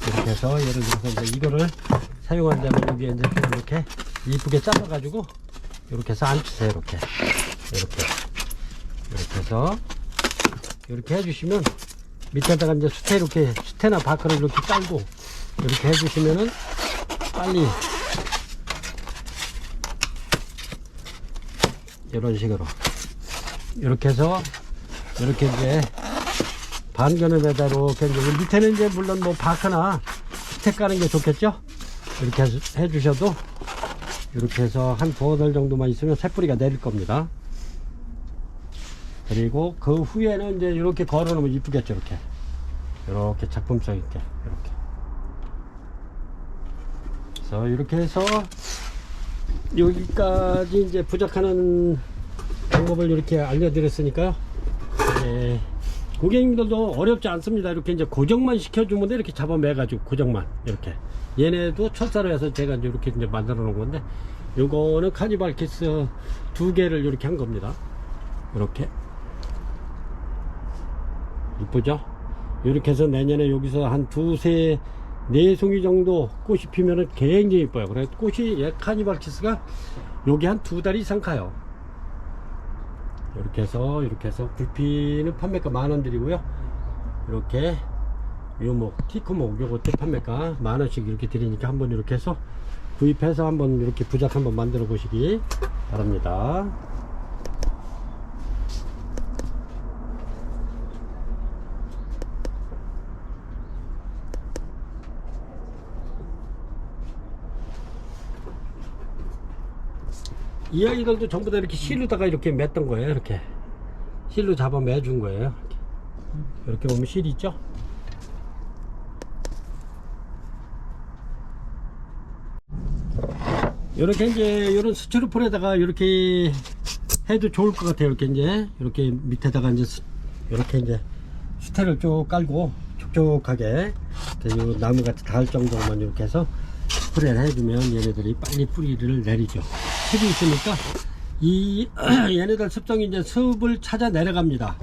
이렇게 해서 예를 들어서 이제 이거를 사용한다면 여기에 이제 좀 이렇게 이쁘게 잘라가지고 이렇게 해서 앉히세요. 이렇게 해서 이렇게 해주시면 밑에다가 이제 수태나 바크를 이렇게 깔고 이렇게 해주시면은 빨리 이런 식으로 이렇게 해서 이렇게 이제 반견을 매다로 이렇게 밑에는 이제 물론 뭐 바크나 수태 까는 게 좋겠죠. 이렇게 해주셔도 이렇게 해서 한 두어 달 정도만 있으면 새뿌리가 내릴 겁니다. 그리고 그 후에는 이제 이렇게 걸어 놓으면 이쁘겠죠. 이렇게 작품성 있게 그래서 이렇게 해서 여기까지 이제 부작하는 방법을 이렇게 알려드렸으니까요. 고객님들도 어렵지 않습니다. 이렇게 이제 고정만 시켜주면 돼. 이렇게 잡아매가지고 고정만 이렇게. 얘네도 철사로 해서 제가 이제 이렇게 이제 만들어 놓은 건데, 요거는 카니발 키스 2개를 이렇게 한 겁니다. 이렇게. 이쁘죠? 이렇게 해서 내년에 여기서 한 4송이 정도 꽃이 피면은 굉장히 이뻐요. 그래서 꽃이 카니발 키스가 여기 한 2달 이상 가요. 이렇게 해서 굴피는 판매가 10,000원 드리고요. 이렇게 묘목, 티코목 요것도 판매가 10,000원씩 이렇게 드리니까 한번 이렇게 해서 구입해서 한번 이렇게 부작 한번 만들어 보시기 바랍니다. 이 아이들도 전부 다 이렇게 실로다가 이렇게 맸던 거예요. 이렇게 실로 잡아 매준 거예요. 이렇게 보면 실이 있죠. 이렇게 이제 이런 스티로폼에다가 이렇게 해도 좋을 것 같아요. 이렇게 밑에다가 이렇게 이제 수태를 쭉 깔고 촉촉하게 요 나무 같이 닿을 정도만 이렇게 해서 스프레이를 해주면 얘네들이 빨리 뿌리를 내리죠. 습이 있으니까 얘네들 습성이 이제 습을 찾아 내려갑니다.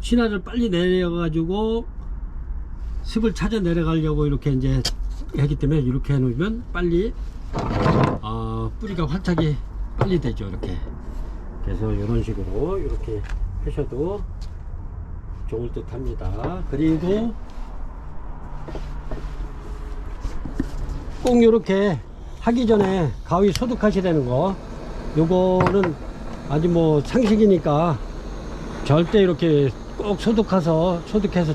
신화를 빨리 내려가지고 습을 찾아 내려가려고 이렇게 이제 하기 때문에 이렇게 해 놓으면 빨리 뿌리가 활착이 빨리 되죠. 이렇게. 그래서 이런 식으로 이렇게 하셔도 좋을 듯 합니다. 그리고 꼭 이렇게 하기 전에 가위 소독하시라는 거, 요거는 아주 뭐 상식이니까 절대 이렇게 꼭 소독해서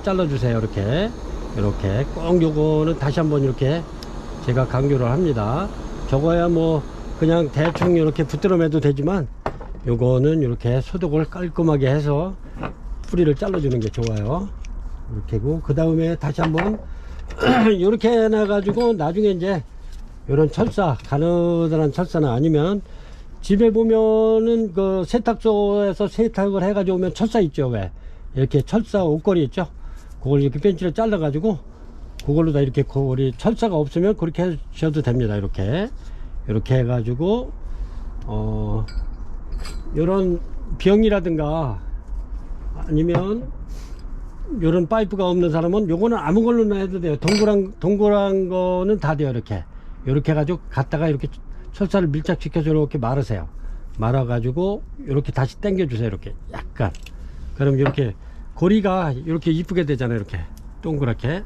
잘라주세요. 이렇게 꼭 요거는 다시 한번 이렇게 제가 강조를 합니다. 저거야 뭐 그냥 대충 이렇게 붙들어 매도 되지만 요거는 이렇게 소독을 깔끔하게 해서 뿌리를 잘라주는 게 좋아요. 이렇게고, 그 다음에 다시 한번 이렇게 해놔가지고 나중에 이제 이런 철사, 가느다란 철사나 아니면 집에 보면은 그 세탁소에서 세탁을 해가지고 오면 철사 있죠. 왜 이렇게 철사 옷걸이 있죠. 그걸 이렇게 벤치로 잘라 가지고 그걸로 다 이렇게 고리, 철사가 없으면 그렇게 하셔도 됩니다. 이렇게 해가지고 요런 병이라든가 아니면 요런 파이프가 없는 사람은 요거는 아무 걸로나 해도 돼요. 동그란 거는 다 돼요. 이렇게 해가지고 갖다가 이렇게 철사를 밀착시켜서 이렇게 말으세요. 말아 가지고 이렇게 다시 당겨 주세요. 이렇게 약간, 그럼 이렇게 고리가 이렇게 이쁘게 되잖아요. 이렇게 동그랗게.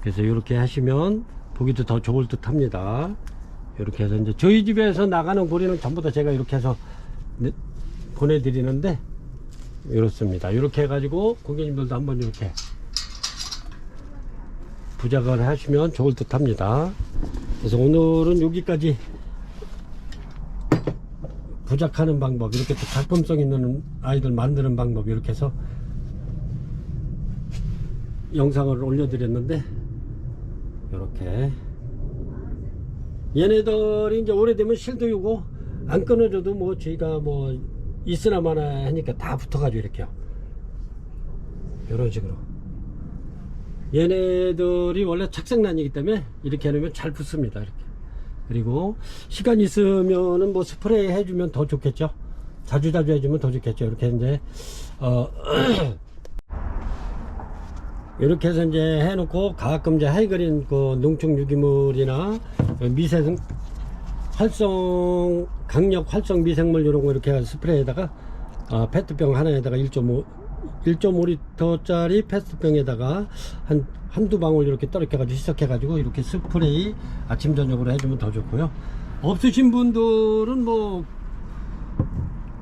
그래서 이렇게 하시면 보기도 더 좋을 듯 합니다. 이렇게 해서 이제 저희 집에서 나가는 고리는 전부 다 제가 이렇게 해서 보내드리는데 이렇습니다. 이렇게 해가지고 고객님들도 한번 이렇게 부작을 하시면 좋을 듯 합니다. 그래서 오늘은 여기까지 부작하는 방법, 이렇게 또 작품성 있는 아이들 만드는 방법, 이렇게 해서 영상을 올려드렸는데, 이렇게 얘네들이 이제 오래되면 실도 이고 안 끊어져도 뭐 저희가 뭐 있으나 마나 하니까 다 붙어가지고 이렇게요. 이런 식으로 얘네들이 원래 착색난이기 때문에 이렇게 해놓으면 잘 붙습니다. 이렇게. 그리고 시간 있으면은 뭐 스프레이 해주면 더 좋겠죠. 자주 해주면 더 좋겠죠. 이렇게 이제 이렇게 해서 이제 해놓고 가끔 이제 하이그린 그 농축 유기물이나 미생 강력 활성 미생물 이런 거 이렇게 스프레이에다가 페트병 하나에다가 1.5L짜리 페트병에다가 한두 방울 이렇게 떨어져 가지고 희석해 가지고 이렇게 스프레이 아침 저녁으로 해주면 더 좋고요. 없으신 분들은 뭐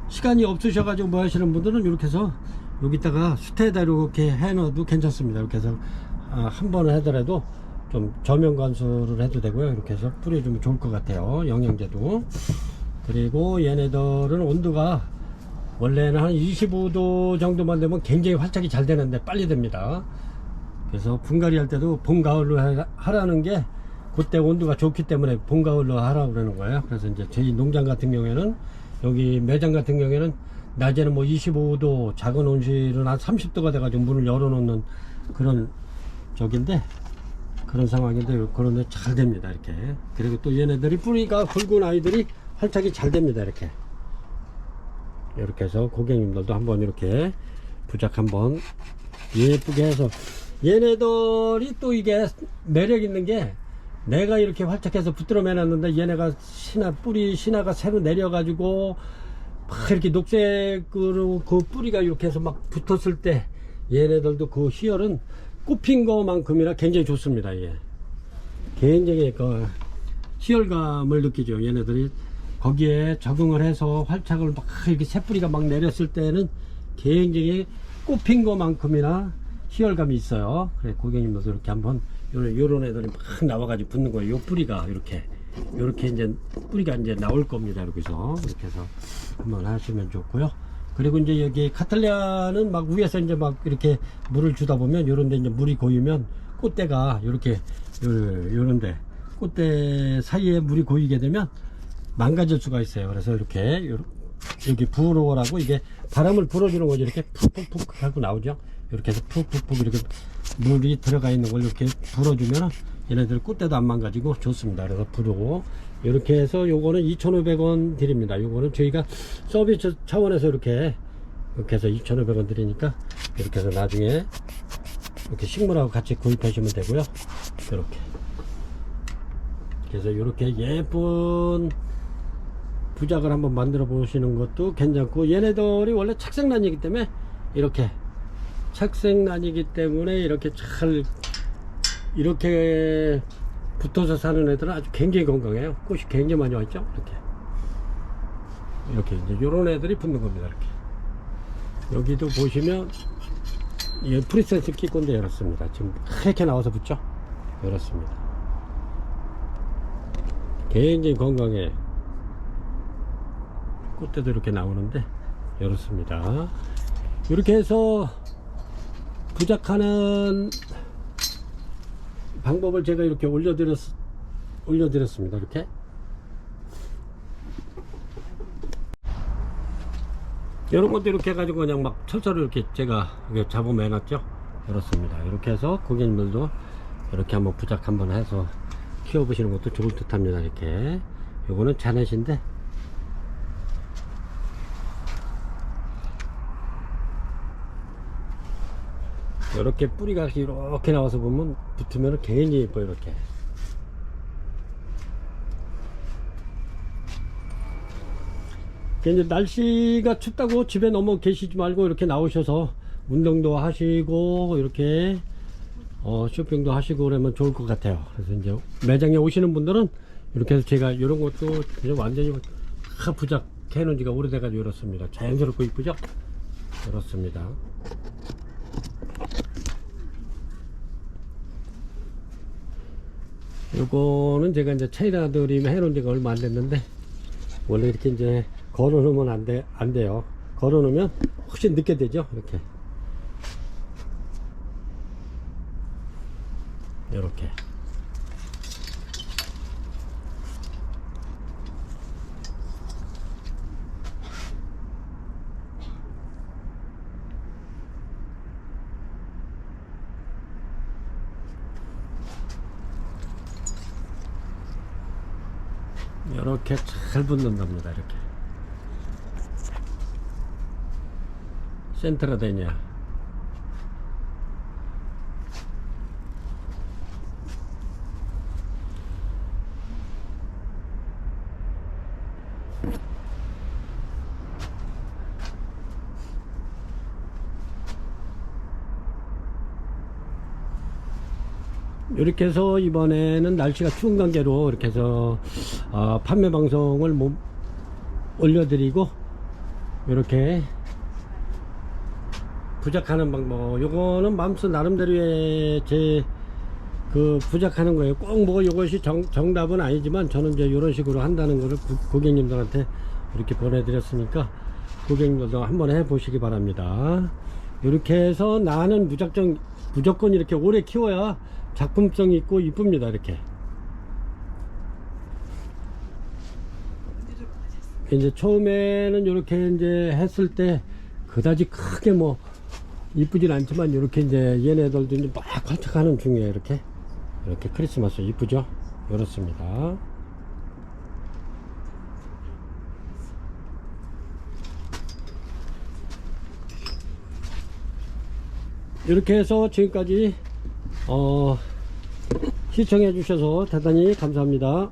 시간이 없으셔 가지고 뭐 하시는 분들은 이렇게 해서 여기다가 수태에다 이렇게 해 넣어도 괜찮습니다. 이렇게 해서 한 번을 하더라도 좀 저면 관수를 해도 되고요. 이렇게 해서 뿌려주면 좋을 것 같아요. 영양제도. 그리고 얘네들은 온도가 원래는 한 25도 정도만 되면 굉장히 활착이 잘 되는데 빨리 됩니다. 그래서 분갈이 할 때도 봄 가을로 하라는 게 그때 온도가 좋기 때문에 봄 가을로 하라고 그러는 거예요. 그래서 이제 저희 농장 같은 경우에는, 여기 매장 같은 경우에는 낮에는 뭐 25도, 작은 온실은 한 30도가 돼가지고 문을 열어놓는 그런 적인데, 그런 상황인데 그런데 잘 됩니다. 이렇게. 그리고 또 얘네들이 뿌리가 굵은 아이들이 활착이 잘 됩니다. 이렇게 해서 고객님들도 한번 이렇게 부작 한번 예쁘게 해서, 얘네들이 또 이게 매력 있는 게, 내가 이렇게 활착해서 붙들어 매놨는데 얘네가 뿌리 신화가 새로 내려가지고 막 이렇게 녹색으로 그 뿌리가 이렇게 해서 막 붙었을 때 얘네들도 그 희열은 꼽힌 것만큼이나 굉장히 좋습니다. 이게 굉장히 그 희열감을 느끼죠. 얘네들이 거기에 적응을 해서 활착을 막 이렇게 새뿌리가 막 내렸을 때는 굉장히 꼽힌 것만큼이나 희열감이 있어요. 그래, 고객님도 이렇게 한번 요런 애들이 막 나와가지고 붙는 거예요. 요 뿌리가 이렇게 이제 뿌리가 이제 나올 겁니다. 여기서 이렇게 해서 한번 하시면 좋고요. 그리고 이제 여기 카탈리아는 막 위에서 이제 막 이렇게 물을 주다 보면 요런데 이제 물이 고이면 꽃대가 이렇게 요런데 꽃대 사이에 물이 고이게 되면 망가질 수가 있어요. 그래서 이렇게 여기 부어라고 이게 바람을 불어주는 거죠. 이렇게 푹푹푹 하고 나오죠. 이렇게 해서 푹푹푹 이렇게 물이 들어가 있는 걸 이렇게 불어주면 얘네들 꽃대도 안 망가지고 좋습니다. 그래서 부르고 이렇게 해서 요거는 2,500원 드립니다. 요거는 저희가 서비스 차원에서 이렇게 해서 2,500원 드리니까 이렇게 해서 나중에 이렇게 식물하고 같이 구입하시면 되고요. 이렇게. 그래서 이렇게 예쁜 부작을 한번 만들어 보시는 것도 괜찮고, 얘네들이 원래 착색난이기 때문에 이렇게 착색난이기 때문에 이렇게 잘 이렇게 붙어서 사는 애들은 아주 굉장히 건강해요. 꽃이 굉장히 많이 왔죠. 이렇게 이제 요런 애들이 붙는 겁니다. 이렇게 여기도 보시면 이 프리센스 끼건데 열었습니다. 지금 이렇게 나와서 붙죠. 열었습니다. 굉장히 건강해. 꽃대도 이렇게 나오는데 열었습니다. 이렇게 해서 부작하는 방법을 제가 이렇게 올려드렸습니다. 이렇게 이런 것도 이렇게 해가지고 그냥 막 철사로 이렇게 제가 이렇게 잡으면 해놨죠. 그렇습니다. 이렇게 해서 고객님들도 이렇게 한번 부작 한번 해서 키워보시는 것도 좋을 듯 합니다. 이렇게 요거는 자넷인데 이렇게 뿌리가 이렇게 나와서 보면 붙으면 굉장히 예뻐요. 이렇게 이제 날씨가 춥다고 집에 너무 계시지 말고 이렇게 나오셔서 운동도 하시고 이렇게 쇼핑도 하시고 그러면 좋을 것 같아요. 그래서 이제 매장에 오시는 분들은 이렇게 해서 제가 이런 것도 이제 완전히 다 부작해 놓은 지가 오래돼 가지고 이렇습니다. 자연스럽고 이쁘죠? 그렇습니다. 요거는 제가 이제 차이나들이 해놓은 지가 얼마 안 됐는데 원래 이렇게 이제 걸어 놓으면 안 돼요. 걸어 놓으면 훨씬 늦게 되죠. 이렇게 이렇게 잘 붙는답니다. 이렇게 센터가 되냐. 이렇게 해서 이번에는 날씨가 추운 관계로 이렇게 해서 판매 방송을 올려드리고 이렇게 부작하는 방법, 요거는 맘스 나름대로의 제 그 부작하는 거예요. 꼭 뭐 이것이 정답은 아니지만 저는 이제 이런 식으로 한다는 거를 고객님들한테 이렇게 보내드렸으니까 고객님들도 한번 해보시기 바랍니다. 이렇게 해서 나는 무조건 이렇게 오래 키워야 작품성 있고 이쁩니다. 이렇게 이제 처음에는 이렇게 이제 했을 때 그다지 크게 뭐 이쁘진 않지만 이렇게 이제 얘네들도 이제 막 활착하는 중이에요. 이렇게 크리스마스 이쁘죠? 이렇습니다. 이렇게 해서 지금까지 시청해 주셔서 대단히 감사합니다.